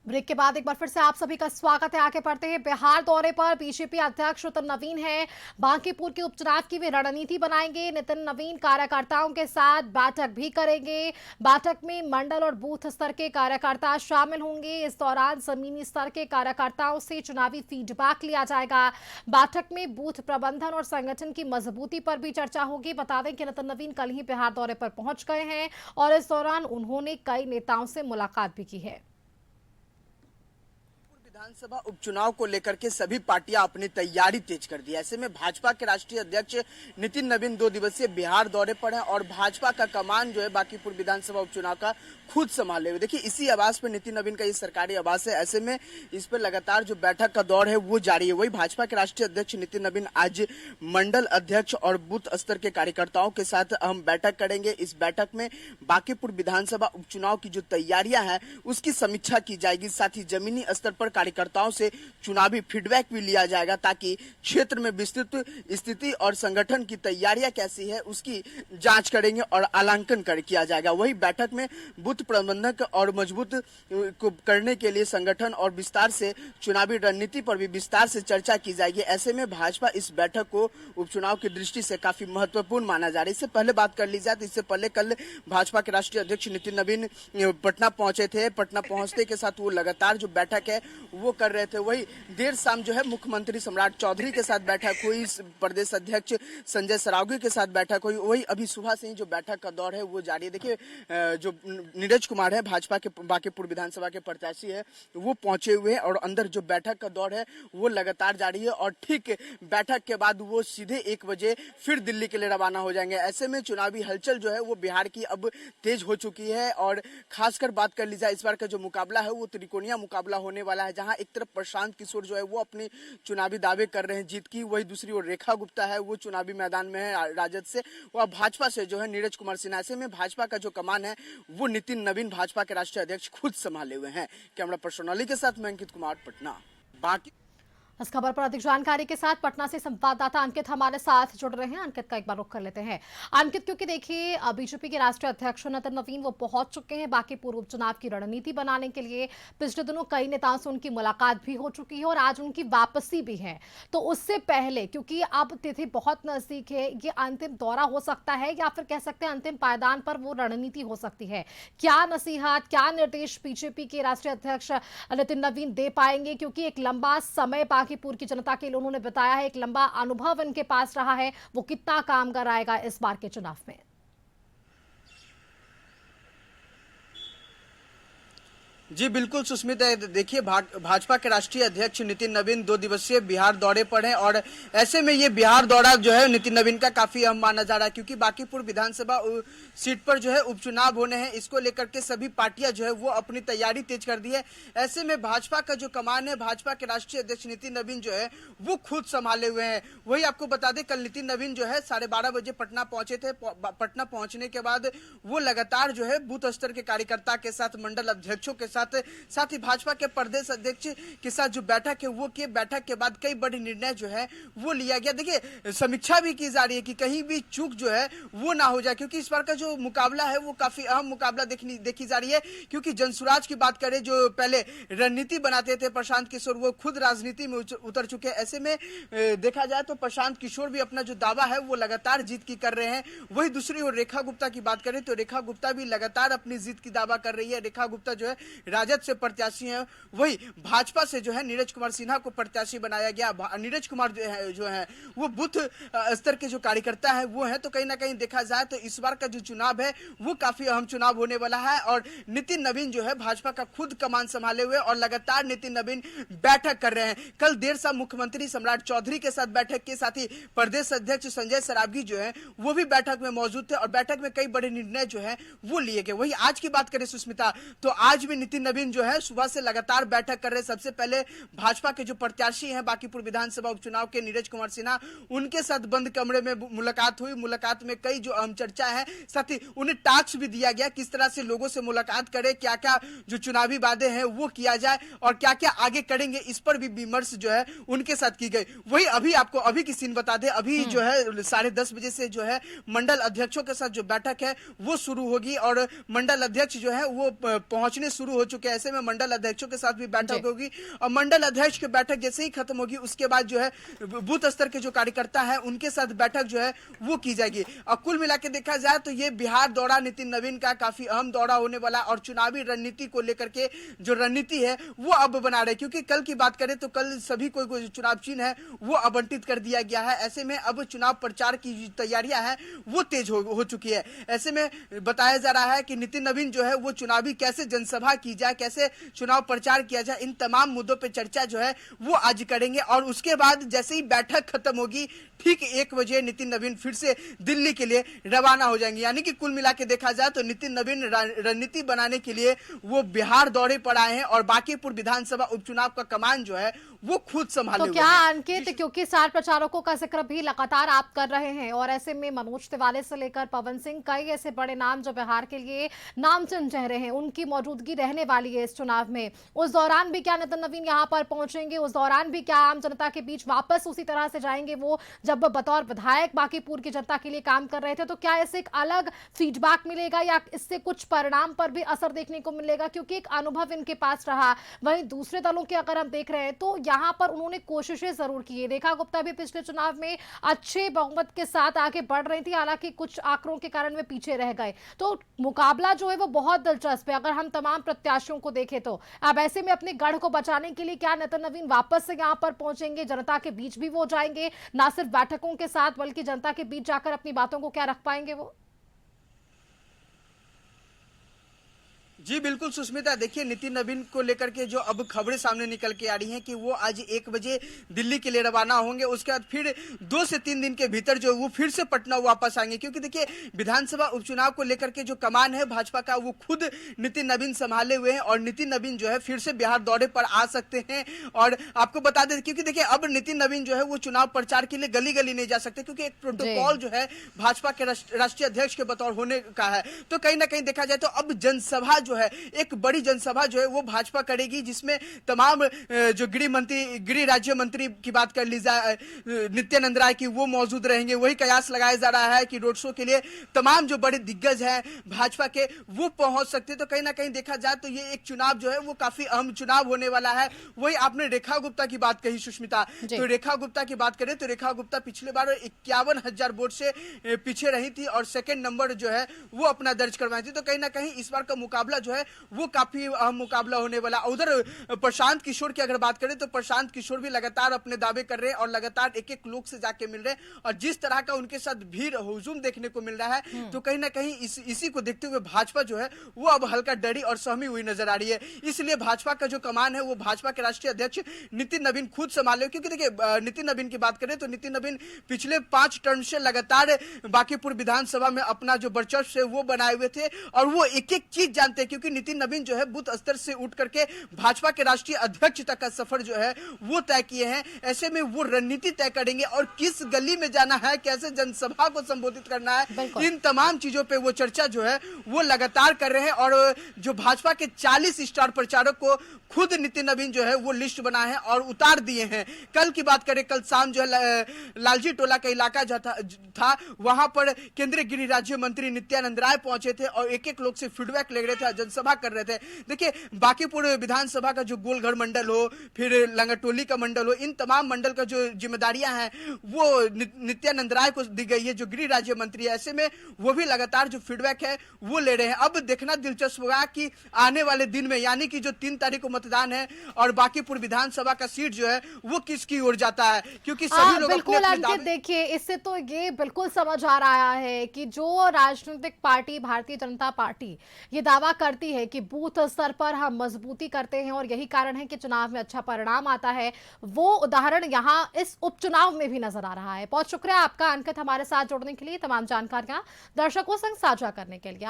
Break के बाद एक बार फिर से आप सभी का स्वागत है। आगे बढ़ते हैं। बिहार दौरे पर बीजेपी अध्यक्ष नितिन नवीन है। बांकीपुर के उपचुनाव की वे रणनीति बनाएंगे। नितिन नवीन कार्यकर्ताओं के साथ बैठक भी करेंगे। बैठक में मंडल और बूथ स्तर के कार्यकर्ता शामिल होंगे। इस दौरान जमीनी स्तर के कार्यकर्ताओं से चुनावी फीडबैक लिया जाएगा। बैठक में बूथ प्रबंधन और संगठन की मजबूती पर भी चर्चा होगी। बता दें कि नितिन नवीन कल ही बिहार दौरे पर पहुंच गए हैं और इस दौरान उन्होंने कई नेताओं से मुलाकात भी की है। विधानसभा उपचुनाव को लेकर के सभी पार्टियां अपनी तैयारी तेज कर दी। ऐसे में भाजपा के राष्ट्रीय अध्यक्ष नितिन नवीन 2 दिवसीय बिहार दौरे पर हैं और भाजपा का कमान जो है बांकीपुर विधानसभा उपचुनाव का खुद संभाले हुए। देखिए, इसी आवास पर नितिन नवीन का ये सरकारी आवास है। ऐसे में इस पर लगातार जो बैठक का दौर है वो जारी है। वही भाजपा के राष्ट्रीय अध्यक्ष नितिन नवीन आज मंडल अध्यक्ष और बूथ स्तर के कार्यकर्ताओं के साथ हम बैठक करेंगे। इस बैठक में बांकीपुर विधानसभा उपचुनाव की जो तैयारियां हैं उसकी समीक्षा की जाएगी। साथ ही जमीनी स्तर पर कार्यकर्ताओं से चुनावी फीडबैक भी लिया जाएगा ताकि क्षेत्र में विस्तृत स्थिति और संगठन की तैयारियां कैसी है उसकी जांच करेंगे और आलांकन किया जाएगा। वही बैठक में बूथ प्रबंधक और मजबूत को करने के लिए संगठन और विस्तार से चुनावी रणनीति पर भी विस्तार से चर्चा की जाएगी। ऐसे में भाजपा इस बैठक को उपचुनाव की दृष्टि से काफी महत्वपूर्ण माना जा रहा है। इससे पहले बात कर ली जाए तो इससे पहले कल भाजपा के राष्ट्रीय अध्यक्ष नितिन नवीन पटना पहुंचे थे। पटना पहुंचने के साथ वो लगातार जो बैठक है वो कर रहे थे। वही देर शाम जो है मुख्यमंत्री सम्राट चौधरी के साथ बैठक हुई, प्रदेश अध्यक्ष संजय सरावगी के साथ बैठक हुई। वही अभी सुबह से ही जो बैठक का दौर है वो जारी है। देखिए, जो नीरज कुमार है भाजपा के बांकीपुर विधानसभा के प्रत्याशी है वो पहुंचे हुए हैं और अंदर जो बैठक का दौर है वो लगातार जारी है और ठीक बैठक के बाद वो सीधे 1 बजे फिर दिल्ली के लिए रवाना हो जाएंगे। ऐसे में चुनावी हलचल जो है वो बिहार की अब तेज हो चुकी है और खासकर बात कर ली जाए इस बार का जो मुकाबला है वो त्रिकोणीय मुकाबला होने वाला है, जहां एक तरफ प्रशांत किशोर जो है वो अपनी चुनावी दावे कर रहे हैं जीत की। वही दूसरी ओर रेखा गुप्ता है वो चुनावी मैदान में है राजद से, वह भाजपा से जो है नीरज कुमार सिन्हा। ऐसे में भाजपा का जो कमान है वो नितिन नवीन भाजपा के राष्ट्रीय अध्यक्ष खुद संभाले हुए हैं। कैमरा पर्सन अली के साथ मैं अंकित कुमार, पटना। बाकी इस खबर पर अधिक जानकारी के साथ पटना से संवाददाता अंकित हमारे साथ जुड़ रहे हैं। अंकित का एक बार रुख कर लेते हैं। अंकित, क्योंकि देखिए बीजेपी के राष्ट्रीय अध्यक्ष नितिन नवीन वो पहुंच चुके हैं बांकीपुर उपचुनाव की रणनीति बनाने के लिए। पिछले दिनों कई नेताओं से उनकी मुलाकात भी हो चुकी है और आज उनकी वापसी भी है। तो उससे पहले, क्योंकि अब तिथि बहुत नजदीक है, ये अंतिम दौरा हो सकता है या फिर कह सकते हैं अंतिम पायदान पर वो रणनीति हो सकती है। क्या नसीहत, क्या निर्देश बीजेपी के राष्ट्रीय अध्यक्ष नितिन नवीन दे पाएंगे? क्योंकि एक लंबा समय बांकीपुर की जनता के लिए उन्होंने बताया है, एक लंबा अनुभव इनके पास रहा है, वो कितना काम कर आएगा इस बार के चुनाव में? जी बिल्कुल सुस्मिता, देखिए भाजपा के राष्ट्रीय अध्यक्ष नितिन नवीन 2 दिवसीय बिहार दौरे पर हैं और ऐसे में ये बिहार दौरा जो है नितिन नवीन का काफी अहम माना जा रहा है क्योंकि बांकीपुर विधानसभा सीट पर जो है उपचुनाव होने हैं। इसको लेकर के सभी पार्टियां जो है वो अपनी तैयारी तेज कर दी है। ऐसे में भाजपा का जो कमान है, भाजपा के राष्ट्रीय अध्यक्ष नितिन नवीन जो है वो खुद संभाले हुए हैं। वही आपको बता दें कल नितिन नवीन जो है 12:30 बजे पटना पहुंचे थे। पटना पहुंचने के बाद वो लगातार जो है बूथ स्तर के कार्यकर्ता के साथ, मंडल अध्यक्षों के साथ ही भाजपा के प्रदेश अध्यक्ष के साथ जो बैठक है वो की। बैठक के बाद कई बड़े निर्णय जो है वो लिया गया। देखिए, समीक्षा भी की जा रही है कि कहीं भी चूक जो है वो ना हो जाए क्योंकि इस बार का जो मुकाबला है वो काफी अहम मुकाबला देखी जा रही है क्योंकि जनसुराज की बात करें, जो पहले रणनीति बनाते थे प्रशांत किशोर, वो खुद राजनीति में उतर चुके हैं। ऐसे में देखा जाए तो प्रशांत किशोर भी अपना जो दावा है वो लगातार जीत की कर रहे हैं। वही दूसरी ओर रेखा गुप्ता की बात करें तो रेखा गुप्ता भी लगातार अपनी जीत की दावा कर रही है। रेखा गुप्ता जो है राजद से प्रत्याशी हैं। वही भाजपा से जो है नीरज कुमार सिन्हा को प्रत्याशी बनाया गया। नीरज कुमार जो है वो बूथ स्तर के जो कार्यकर्ता हैं वो हैं। तो कहीं ना कहीं देखा जाए तो इस बार का जो चुनाव है वो काफी अहम चुनाव होने वाला है और नितिन नवीन जो है भाजपा का खुद कमान संभाले हुए और लगातार नितिन नवीन बैठक कर रहे हैं। कल देर शाम मुख्यमंत्री सम्राट चौधरी के साथ बैठक के साथ ही प्रदेश अध्यक्ष संजय सरावगी जो है वो भी बैठक में मौजूद थे और बैठक में कई बड़े निर्णय जो है वो लिए गए। वही आज की बात करें सुस्मिता, तो आज भी नितिन नवीन जो है सुबह से लगातार बैठक कर रहे हैं। सबसे पहले भाजपा के जो प्रत्याशी हैं बांकीपुर विधानसभा उपचुनाव के नीरज कुमार सिन्हा, उनके साथ बंद कमरे में मुलाकात हुई। मुलाकात में कई जो अहम चर्चा है, साथ ही उन्हें टास्क भी दिया गया किस तरह से लोगों से मुलाकात करें, क्या क्या जो चुनावी वादे हैं वो किया जाए और क्या क्या आगे करेंगे, इस पर भी विमर्श जो है उनके साथ की गई। वही अभी आपको अभी की सीन बता दें, अभी जो है 10:30 बजे से जो है मंडल अध्यक्षों के साथ जो बैठक है वो शुरू होगी और मंडल अध्यक्ष जो है वो पहुंचने शुरू हो चुके हैं। ऐसे में मंडल अध्यक्षों के साथ भी बैठक होगी और मंडल अध्यक्ष की बैठक जैसे ही खत्म होगी उसके बाद जो है बूथ स्तर के जो कार्यकर्ता है उनके साथ बैठक जो है वो की जाएगी। और कुल मिला के देखा जाए तो ये बिहार दौरा नितिन नवीन का काफी अहम दौरा होने वाला और चुनावी रणनीति को लेकर के जो रणनीति है वो अब बना रहे, क्योंकि कल की बात करें तो कल सभी कोई चुनाव चिन्ह है वो आवंटित कर दिया गया है। ऐसे में अब चुनाव प्रचार की तैयारियां हैं वो तेज हो चुकी है। ऐसे में बताया जा रहा है कि नितिन नवीन जो है वो चुनावी कैसे जनसभा की जाए, कैसे चुनाव प्रचार किया जाए, इन तमाम मुद्दों पर चर्चा जो है वो आज करेंगे। और उसके बाद जैसे ही बैठक खत्म होगी ठीक 1 बजे नितिन नवीन फिर से दिल्ली के लिए रवाना हो जाएंगे। यानी कि कुल मिला के देखा जाए तो नितिन नवीन रणनीति बनाने के लिए वो बिहार दौरे पर आए हैं और बांकीपुर विधानसभा उपचुनाव का कमान जो है वो खुद संभाले तो क्या अंकित, क्योंकि स्टार प्रचारकों का जिक्र भी लगातार आप कर रहे हैं और ऐसे में मनोज तिवारी से लेकर पवन सिंह, कई ऐसे बड़े नाम जो बिहार के लिए नामचीन चेहरे हैं, उनकी मौजूदगी रहने वाली है इस चुनाव में। उस दौरान भी क्या नितिन नवीन यहां पर पहुंचेंगे? उस दौरान भी क्या आम जनता के बीच वापस उसी तरह से जाएंगे वो जब बतौर विधायक बांकीपुर की जनता के लिए काम कर रहे थे? तो क्या इससे एक अलग फीडबैक मिलेगा या इससे कुछ परिणाम पर भी असर देखने को मिलेगा? क्योंकि एक अनुभव इनके पास रहा। वहीं दूसरे दलों के अगर हम देख रहे हैं तो यहां पर उन्होंने कोशिशें जरूर की है। रेखा गुप्ता भी पिछले चुनाव में अच्छे बहुमत के साथ आगे बढ़ रही थी, हालांकि कुछ आंकड़ों के कारण वे पीछे रह गए। तो मुकाबला जो है वो बहुत दिलचस्प है अगर हम तमाम प्रत्याशियों को देखें तो। अब ऐसे में अपने गढ़ को बचाने के लिए क्या नितिन नवीन वापस से यहां पर पहुंचेंगे? जनता के बीच भी वो जाएंगे, ना सिर्फ बैठकों के साथ बल्कि जनता के बीच जाकर अपनी बातों को क्या रख पाएंगे वो? जी बिल्कुल सुष्मिता, देखिए नितिन नवीन को लेकर के जो अब खबरें सामने निकल के आ रही हैं कि वो आज 1 बजे दिल्ली के लिए रवाना होंगे। उसके बाद फिर 2 से 3 दिन के भीतर जो वो फिर से पटना वापस आएंगे, क्योंकि देखिए विधानसभा उपचुनाव को लेकर के जो कमान है भाजपा का वो खुद नितिन नवीन संभाले हुए हैं और नितिन नवीन जो है फिर से बिहार दौरे पर आ सकते हैं। और आपको बता दें क्योंकि देखिए अब नितिन नवीन जो है वो चुनाव प्रचार के लिए गली गली नहीं जा सकते, क्योंकि एक प्रोटोकॉल जो है भाजपा के राष्ट्रीय अध्यक्ष के बतौर होने का है। तो कहीं ना कहीं देखा जाए तो अब जनसभा जो है, एक बड़ी जनसभा जो है वो भाजपा करेगी, जिसमें तमाम जो गृह राज्य मंत्री की बात कर ली जाए नित्यानंद राय की, वो मौजूद रहेंगे। वही कयास लगाया जा रहा है कि रोड शो के लिए तमाम जो बड़े दिग्गज हैं भाजपा के वो पहुंच सकते हैं। तो कहीं ना कहीं देखा जाए तो ये एक चुनाव जो है वो काफी अहम चुनाव होने वाला है। वही आपने रेखा गुप्ता की बात कही सुष्मिता, तो रेखा गुप्ता की बात करें तो रेखा गुप्ता पिछले बार 51,000 वोट से पीछे रही थी और सेकेंड नंबर जो है वो अपना दर्ज करवाई थी। तो कहीं ना कहीं इस बार का मुकाबला जो है वो काफी अहम मुकाबला होने वाला। उधर प्रशांत किशोर की अगर बात करें तो प्रशांत किशोर भी लगातार अपने दावे कर रहे हैं और लगातार एक एक लोग से जाके मिल रहे हैं और जिस तरह का उनके साथ भीड़ हुजूम देखने को मिल रहा है तो कहीं ना कहीं इसी को देखते हुए भाजपा जो है वो अब हल्का डरी और सहमी हुई नजर आ रही है। इसलिए भाजपा का जो कमान है वो भाजपा के राष्ट्रीय अध्यक्ष नितिन नवीन खुद संभाले, क्योंकि देखिए नितिन नवीन की बात करें तो नितिन नवीन पिछले 5 टर्म से लगातार बांकीपुर विधानसभा में अपना जो वर्चस्व है वो बनाए हुए थे और वो एक एक चीज जानते हैं, क्योंकि नितिन नवीन जो है बूथ स्तर से उठ करके भाजपा के राष्ट्रीय अध्यक्ष तक का सफर जो है वो तय किए हैं। ऐसे में वो रणनीति तय करेंगे और किस गली में जाना है, कैसे जनसभा को संबोधित करना है, इन तमाम चीजों पे वो चर्चा जो है वो लगातार कर रहे हैं। और जो भाजपा के 40 स्टार प्रचारक को खुद नितिन नवीन जो है वो लिस्ट बनाए हैं और उतार दिए हैं। कल की बात करें, कल शाम जो है लालजी टोला का इलाका था वहां पर केंद्रीय गृह राज्य मंत्री नित्यानंद राय पहुंचे थे और एक एक लोग से फीडबैक ले रहे थे, जनसभा कर रहे थे। देखिए बांकीपुर विधानसभा का जो गोलघर मंडल हो, फिर लंगटोली का मंडल हो, इन तमाम मंडल का जो जिम्मेदारियां हैं वो नित्यानंद राय को दी गई है जो गृह राज्य मंत्री है। ऐसे में वो भी लगातार जो फीडबैक है वो ले रहे हैं। अब देखना दिलचस्प होगा कि आने वाले दिन में यानी कि जो 3 तारीख को मतदान है और बांकीपुर विधानसभा का सीट जो है वो किसकी ओर जाता है, क्योंकि सभी लोग बिल्कुल अंकित, देखिए इससे तो ये बिल्कुल समझ आ रहा है कि जो राजनीतिक पार्टी भारतीय जनता पार्टी ये दावा करती है कि बूथ स्तर पर हम मजबूती करते हैं और यही कारण है कि चुनाव में अच्छा परिणाम आता है, वो उदाहरण यहां इस उपचुनाव में भी नजर आ रहा है। बहुत शुक्रिया आपका अंकित हमारे साथ जुड़ने के लिए, तमाम जानकारियां दर्शकों संग साझा करने के लिए।